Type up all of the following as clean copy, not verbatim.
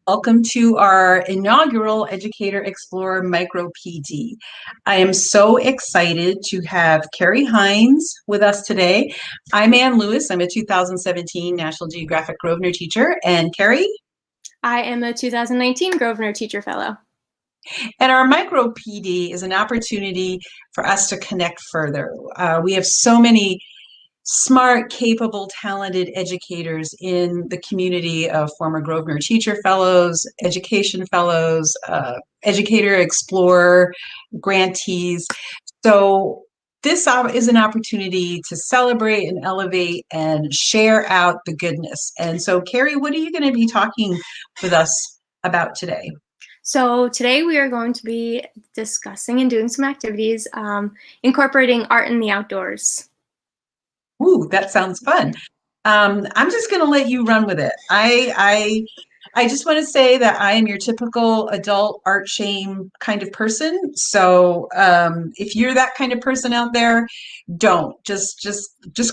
Welcome to our inaugural Educator Explorer Micro PD. I am so excited to have Kerry Hynes with us today. I'm Ann Lewis. I'm a 2017 National Geographic Grosvenor teacher. And Kerry? I am a 2019 Grosvenor Teacher Fellow. And our Micro PD is an opportunity for us to connect further. We have so many smart, capable, talented educators in the community of former Grosvenor Teacher Fellows, Education Fellows, Educator Explorer grantees. So this is an opportunity to celebrate and elevate and share out the goodness. And so, Kerry, what are you going to be talking with us about today? So today we are going to be discussing and doing some activities incorporating art in the outdoors. Ooh, that sounds fun. I'm just going to let you run with it. I just want to say that I am your typical adult art shame kind of person. So if you're that kind of person out there, don't just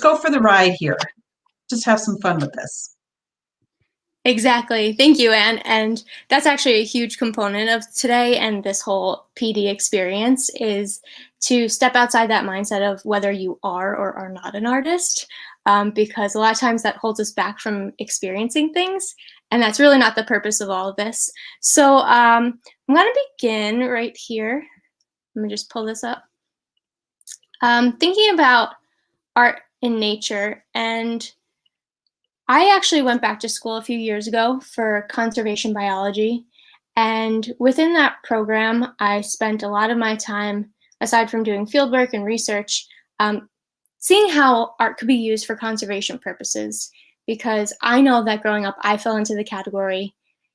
go for the ride here. Just have some fun with this. Exactly. Thank you, Anne. And that's actually a huge component of today and this whole PD experience is to step outside that mindset of whether you are or are not an artist, because a lot of times that holds us back from experiencing things. And that's really not the purpose of all of this. So I'm going to begin right here. Let me just pull this up. Thinking about art in nature, and I actually went back to school a few years ago for conservation biology. And within that program, I spent a lot of my time, aside from doing fieldwork and research, seeing how art could be used for conservation purposes. Because I know that growing up, I fell into the category,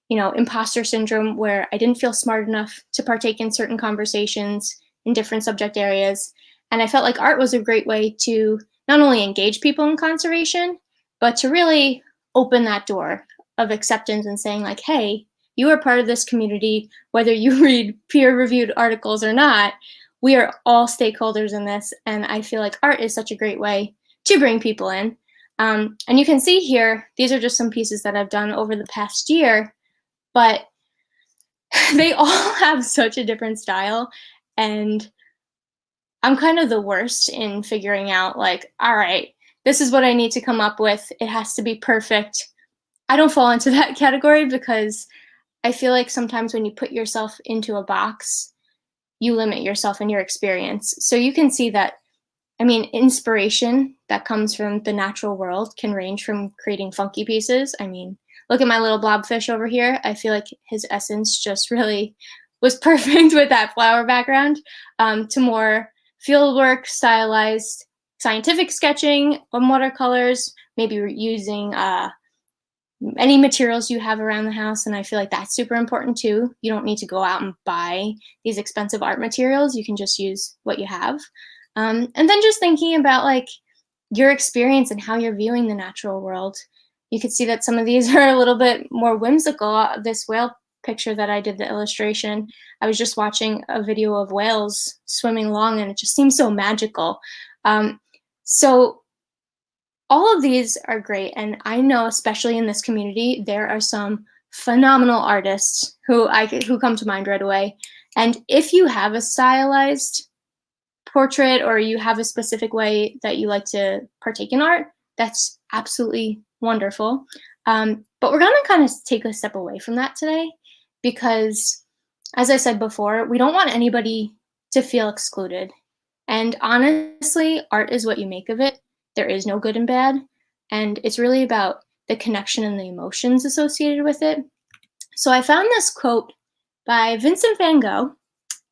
imposter syndrome, where I didn't feel smart enough to partake in certain conversations in different subject areas. And I felt like art was a great way to not only engage people in conservation, but to really open that door of acceptance and saying like, hey, you are part of this community, whether you read peer-reviewed articles or not, we are all stakeholders in this. And I feel like art is such a great way to bring people in. And you can see here, these are just some pieces that I've done over the past year, but they all have such a different style. And I'm kind of the worst in figuring out like, all right, this is what I need to come up with. It has to be perfect. I don't fall into that category because I feel like sometimes when you put yourself into a box, you limit yourself and your experience. So you can see that, inspiration that comes from the natural world can range from creating funky pieces. Look at my little blobfish over here. I feel like his essence just really was perfect with that flower background, to more fieldwork, stylized scientific sketching on watercolors, maybe using any materials you have around the house. And I feel like that's super important too. You don't need to go out and buy these expensive art materials. You can just use what you have. And then just thinking about like your experience and how you're viewing the natural world. You can see that some of these are a little bit more whimsical. This whale picture that I did the illustration, I was just watching a video of whales swimming along and it just seems so magical. So all of these are great. And I know, especially in this community, there are some phenomenal artists who come to mind right away. And if you have a stylized portrait or you have a specific way that you like to partake in art, that's absolutely wonderful. But we're going to kind of take a step away from that today because, as I said before, we don't want anybody to feel excluded. And honestly, art is what you make of it. There is no good and bad. And it's really about the connection and the emotions associated with it. So I found this quote by Vincent van Gogh,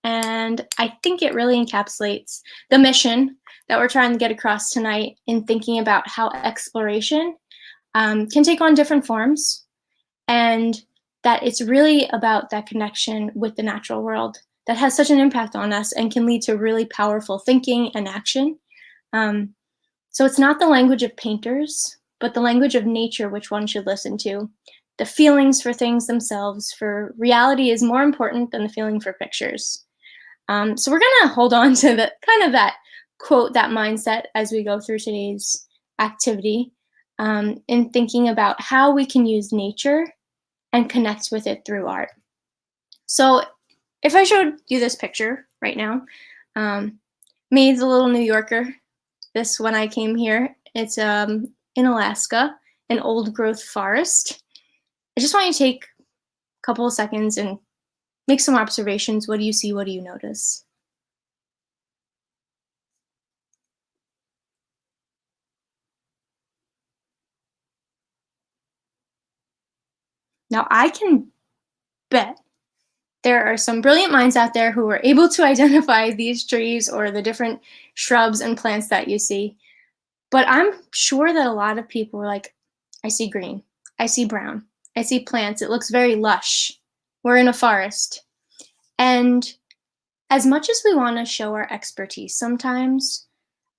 and I think it really encapsulates the mission that we're trying to get across tonight in thinking about how exploration can take on different forms, and that it's really about that connection with the natural world that has such an impact on us and can lead to really powerful thinking and action. So it's not the language of painters, but the language of nature which one should listen to. The feelings for things themselves, for reality is more important than the feeling for pictures. So we're going to hold on to the kind of that quote, that mindset as we go through today's activity, in thinking about how we can use nature and connect with it through art. So if I showed you this picture right now, me, the little New Yorker, this when I came here, it's in Alaska, an old growth forest. I just want you to take a couple of seconds and make some observations. What do you see? What do you notice? Now, I can bet there are some brilliant minds out there who are able to identify these trees or the different shrubs and plants that you see. But I'm sure that a lot of people are like, I see green, I see brown, I see plants. It looks very lush. We're in a forest. And as much as we want to show our expertise sometimes,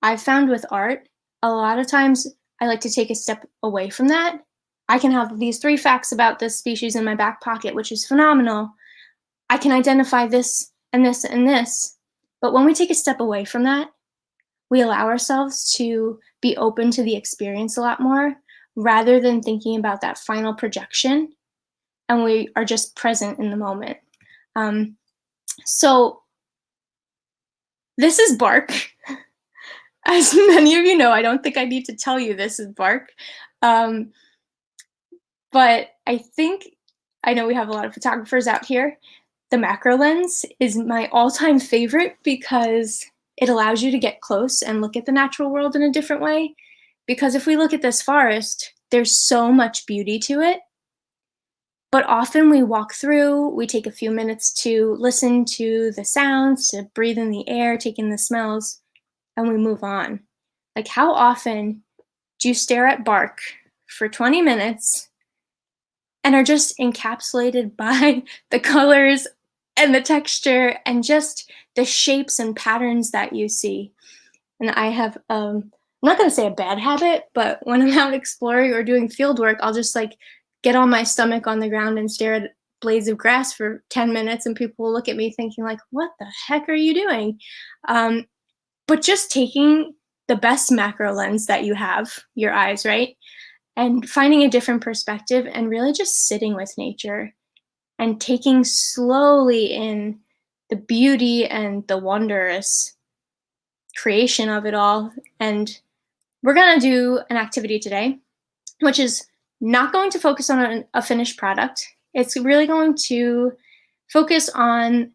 I've found with art, a lot of times I like to take a step away from that. I can have these 3 facts about this species in my back pocket, which is phenomenal. I can identify this and this and this. But when we take a step away from that, we allow ourselves to be open to the experience a lot more rather than thinking about that final projection, and we are just present in the moment. So this is bark. As many of you know, I don't think I need to tell you this is bark. But I think, I know we have a lot of photographers out here. The macro lens is my all-time favorite because it allows you to get close and look at the natural world in a different way. Because if we look at this forest, there's so much beauty to it. But often we walk through, we take a few minutes to listen to the sounds, to breathe in the air, take in the smells, and we move on. Like, how often do you stare at bark for 20 minutes and are just encapsulated by the colors and the texture and just the shapes and patterns that you see? And I have, I'm not gonna say a bad habit, but when I'm out exploring or doing field work, I'll just like get on my stomach on the ground and stare at blades of grass for 10 minutes, and people will look at me thinking like, what the heck are you doing? But just taking the best macro lens that you have, your eyes, right? And finding a different perspective and really just sitting with nature and taking slowly in the beauty and the wondrous creation of it all. And we're gonna do an activity today, which is not going to focus on a finished product. It's really going to focus on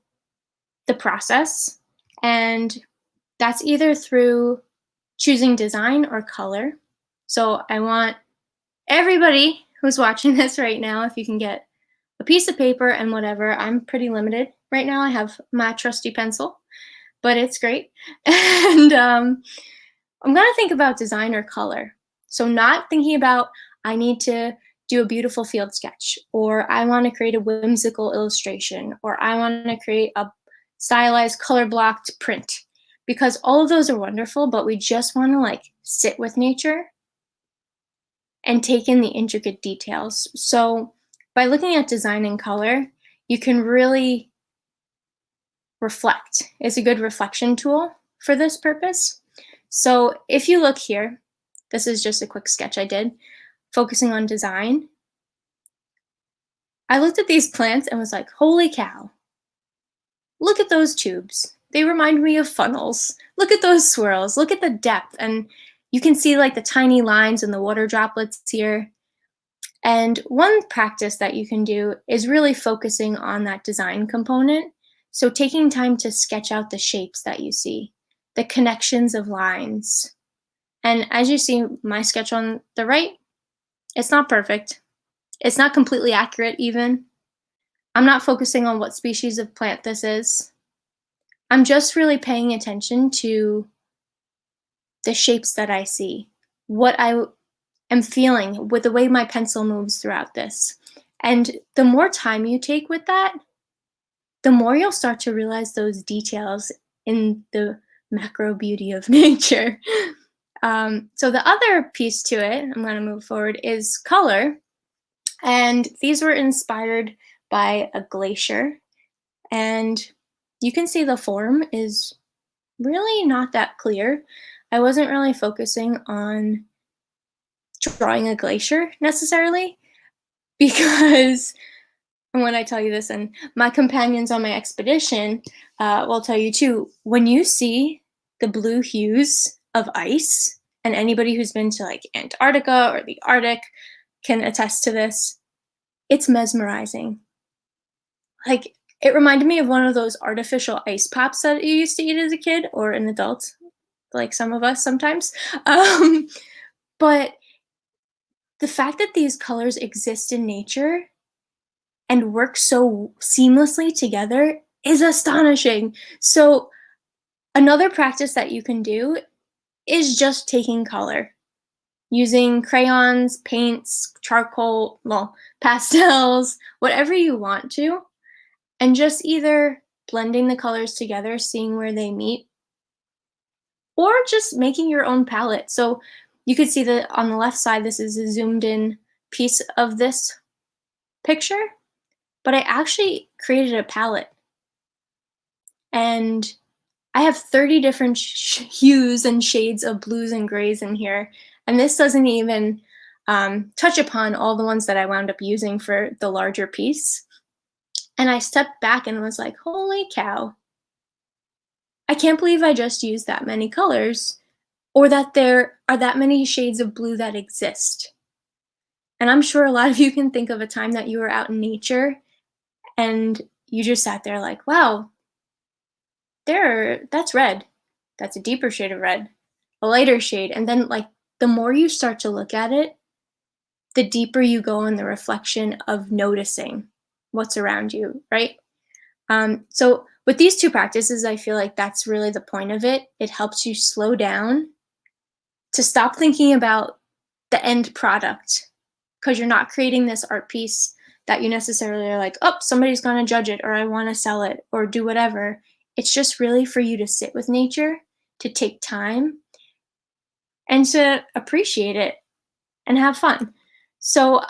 the process, and that's either through choosing design or color. So I want everybody who's watching this right now, if you can get a piece of paper and whatever. I'm pretty limited right now. I have my trusty pencil, but it's great. And I'm gonna think about design or color. So not thinking about, I need to do a beautiful field sketch, or I want to create a whimsical illustration, or I want to create a stylized color blocked print, because all of those are wonderful, but we just want to like sit with nature and take in the intricate details. So by looking at design and color, you can really reflect. It's a good reflection tool for this purpose. So if you look here, this is just a quick sketch I did, focusing on design. I looked at these plants and was like, holy cow, look at those tubes. They remind me of funnels. Look at those swirls, look at the depth. And you can see like the tiny lines and the water droplets here. And one practice that you can do is really focusing on that design component. So taking time to sketch out the shapes that you see, the connections of lines. And as you see my sketch on the right, it's not perfect. It's not completely accurate even. I'm not focusing on what species of plant this is. I'm just really paying attention to the shapes that I see, what I am feeling with the way my pencil moves throughout this. And the more time you take with that, the more you'll start to realize those details in the macro beauty of nature. So the other piece to it, I'm going to move forward, is color. And these were inspired by a glacier. And you can see the form is really not that clear. I wasn't really focusing on drawing a glacier necessarily. because, and when I tell you this, and my companions on my expedition will tell you too, when you see the blue hues of ice, and anybody who's been to like Antarctica or the Arctic can attest to this, it's mesmerizing. Like, it reminded me of one of those artificial ice pops that you used to eat as a kid or an adult, like some of us sometimes. But the fact that these colors exist in nature and work so seamlessly together is astonishing. So, another practice that you can do is just taking color, using crayons, paints, charcoal, well, pastels, whatever you want to, and just either blending the colors together, seeing where they meet, or just making your own palette. So you could see that on the left side, this is a zoomed in piece of this picture, but I actually created a palette, and I have 30 different hues and shades of blues and grays in here, and this doesn't even touch upon all the ones that I wound up using for the larger piece. And I stepped back and was like, holy cow, I can't believe I just used that many colors, or that there are that many shades of blue that exist. And I'm sure a lot of you can think of a time that you were out in nature and you just sat there like, wow, that's red. That's a deeper shade of red, a lighter shade. And then like the more you start to look at it, the deeper you go in the reflection of noticing what's around you, right? So with these two practices, I feel like that's really the point of it. It helps you slow down, to stop thinking about the end product, because you're not creating this art piece that you necessarily are like, oh, somebody's going to judge it, or I want to sell it, or do whatever. It's just really for you to sit with nature, to take time, and to appreciate it and have fun. So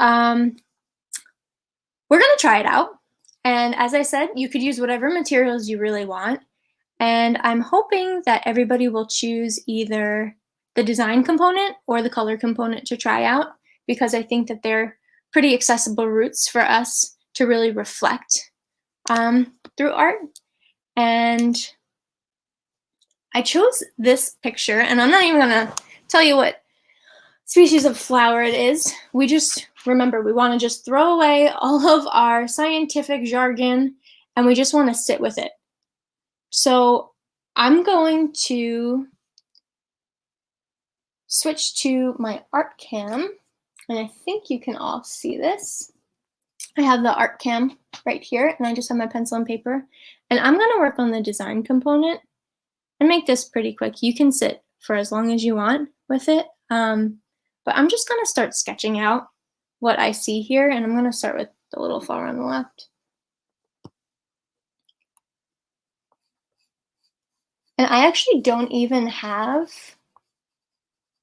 we're going to try it out. And as I said, you could use whatever materials you really want. And I'm hoping that everybody will choose either the design component or the color component to try out, because I think that they're pretty accessible routes for us to really reflect through art. And I chose this picture, and I'm not even gonna tell you what species of flower it is. We just, remember, we wanna just throw away all of our scientific jargon, and we just wanna sit with it. So I'm going to switch to my art cam, and I think you can all see this. I have the art cam right here, and I just have my pencil and paper, and I'm going to work on the design component and make this pretty quick. You can sit for as long as you want with it, but I'm just going to start sketching out what I see here, and I'm going to start with the little flower on the left. And I actually don't even have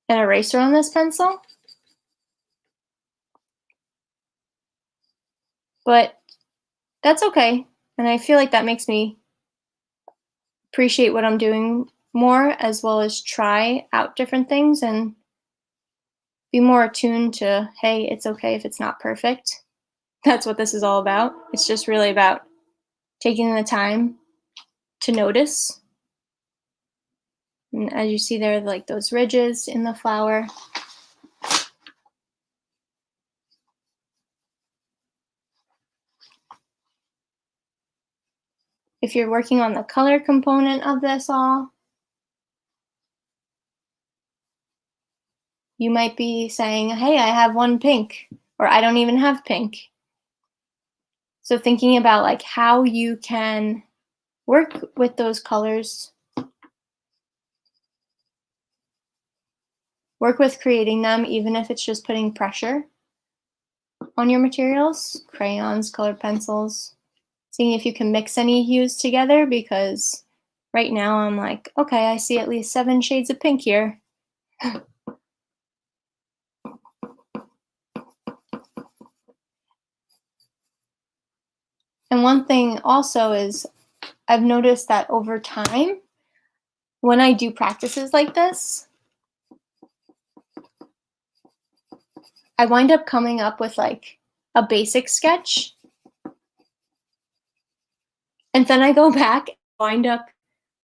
an eraser on this pencil, but that's okay. And I feel like that makes me appreciate what I'm doing more, as well as try out different things and be more attuned to, hey, it's okay if it's not perfect. That's what this is all about. It's just really about taking the time to notice. And as you see there, like those ridges in the flower. If you're working on the color component of this all, you might be saying, hey, I have one pink, or I don't even have pink. So thinking about like how you can work with those colors, work with creating them, even if it's just putting pressure on your materials, crayons, colored pencils, seeing if you can mix any hues together, because right now I'm like, okay, I see at least 7 shades of pink here. And one thing also is I've noticed that over time, when I do practices like this, I wind up coming up with like a basic sketch. And then I go back and wind up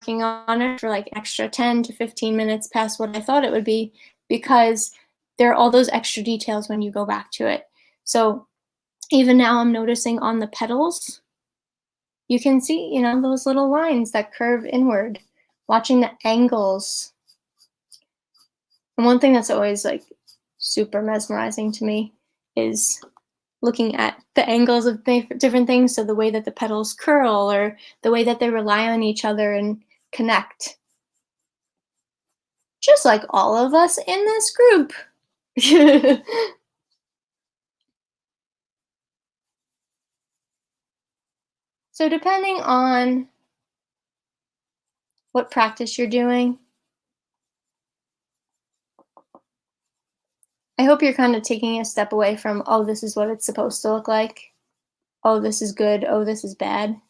working on it for like extra 10 to 15 minutes past what I thought it would be, because there are all those extra details when you go back to it. So even now I'm noticing on the petals, you can see, you know, those little lines that curve inward, watching the angles. And one thing that's always like super mesmerizing to me is looking at the angles of different things. So the way that the petals curl, or the way that they rely on each other and connect. Just like all of us in this group. So depending on what practice you're doing, I hope you're kind of taking a step away from, oh, this is what it's supposed to look like. Oh, this is good. Oh, this is bad.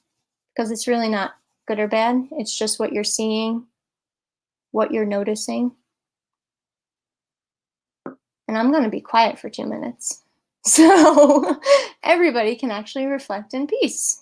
Because it's really not good or bad. It's just what you're seeing, what you're noticing. And I'm going to be quiet for 2 minutes. So everybody can actually reflect in peace.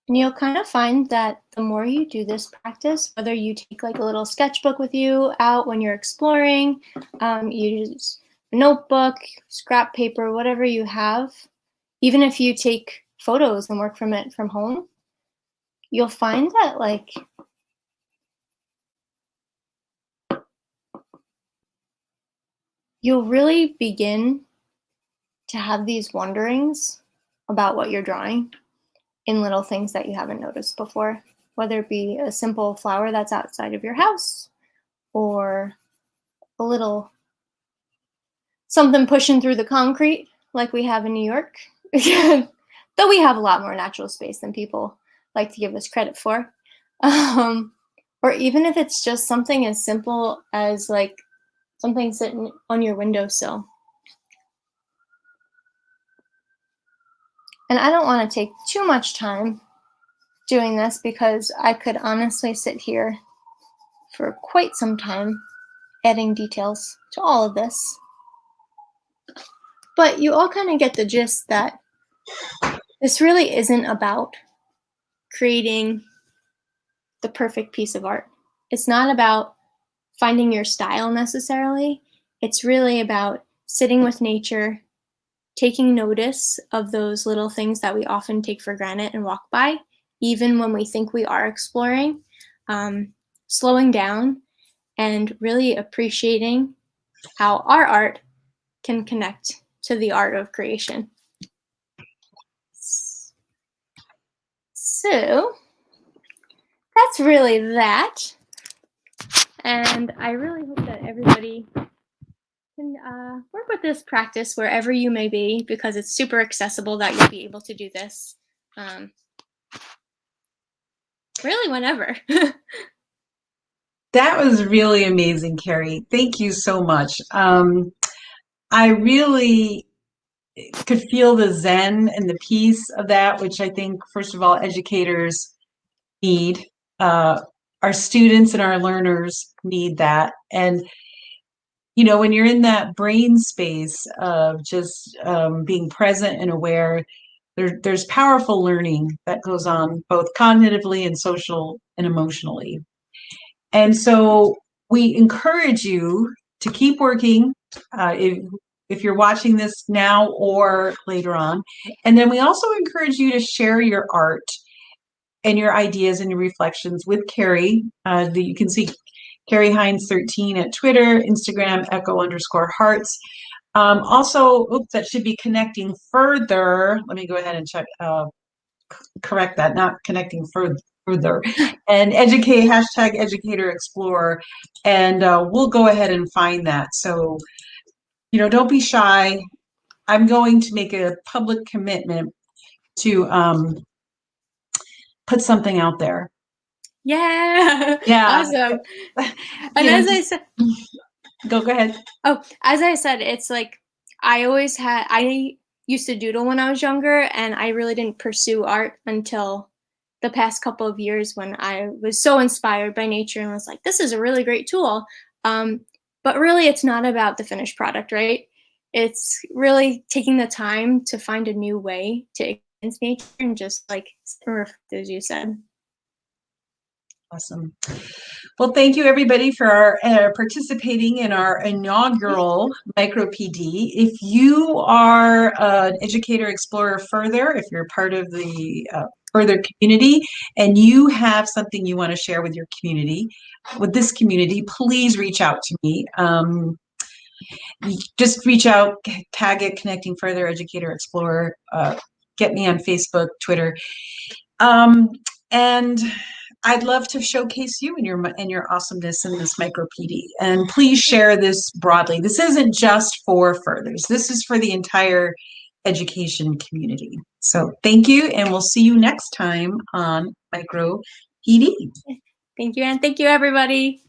And you'll kind of find that the more you do this practice, whether you take like a little sketchbook with you out when you're exploring, you use a notebook, scrap paper, whatever you have, even if you take photos and work from it from home, you'll find that like you'll really begin to have these wonderings about what you're drawing in little things that you haven't noticed before, whether it be a simple flower that's outside of your house, or a little something pushing through the concrete like we have in New York. Though we have a lot more natural space than people like to give us credit for. Or even if it's just something as simple as like something sitting on your windowsill. And I don't want to take too much time doing this, because I could honestly sit here for quite some time adding details to all of this. But you all kind of get the gist that this really isn't about creating the perfect piece of art. It's not about finding your style necessarily. It's really about sitting with nature, taking notice of those little things that we often take for granted and walk by, even when we think we are exploring, slowing down and really appreciating how our art can connect to the art of creation. So that's really that. And I really hope that everybody can work with this practice wherever you may be, because it's super accessible that you'll be able to do this really whenever. That was really amazing, Kerry. Thank you so much. I really could feel the zen and the peace of that, which I think, first of all, educators need. Our students and our learners need that. And, you know, when you're in that brain space of just being present and aware, there's powerful learning that goes on both cognitively and social and emotionally. And so we encourage you to keep working if you're watching this now or later on. And then we also encourage you to share your art and your ideas and your reflections with Kerry. You can see Kerry Hynes 13 at Twitter, Instagram, echo_hearts. Also, oops, that should be connecting further. Let me go ahead and check, correct that, not connecting further. And educate, hashtag educator explorer. And we'll go ahead and find that. So, don't be shy. I'm going to make a public commitment to put something out there. Yeah. Yeah. Awesome. And as I said, go ahead. Oh, as I said, it's like I used to doodle when I was younger, and I really didn't pursue art until the past couple of years when I was so inspired by nature and was like, this is a really great tool. But really, it's not about the finished product, right? It's really taking the time to find a new way to experience nature and just like reflect, as you said. Awesome. Well, thank you everybody for participating in our inaugural Micro PD. If you are an educator explorer further, if you're part of the further community and you have something you want to share with your community, with this community, please reach out to me. Just reach out, tag it, Connecting Further Educator Explorer, get me on Facebook, Twitter. And I'd love to showcase you and your awesomeness in this micro PD. And please share this broadly. This isn't just for furthers. This is for the entire education community. So thank you, and we'll see you next time on Micro PD. Thank you, and thank you, everybody.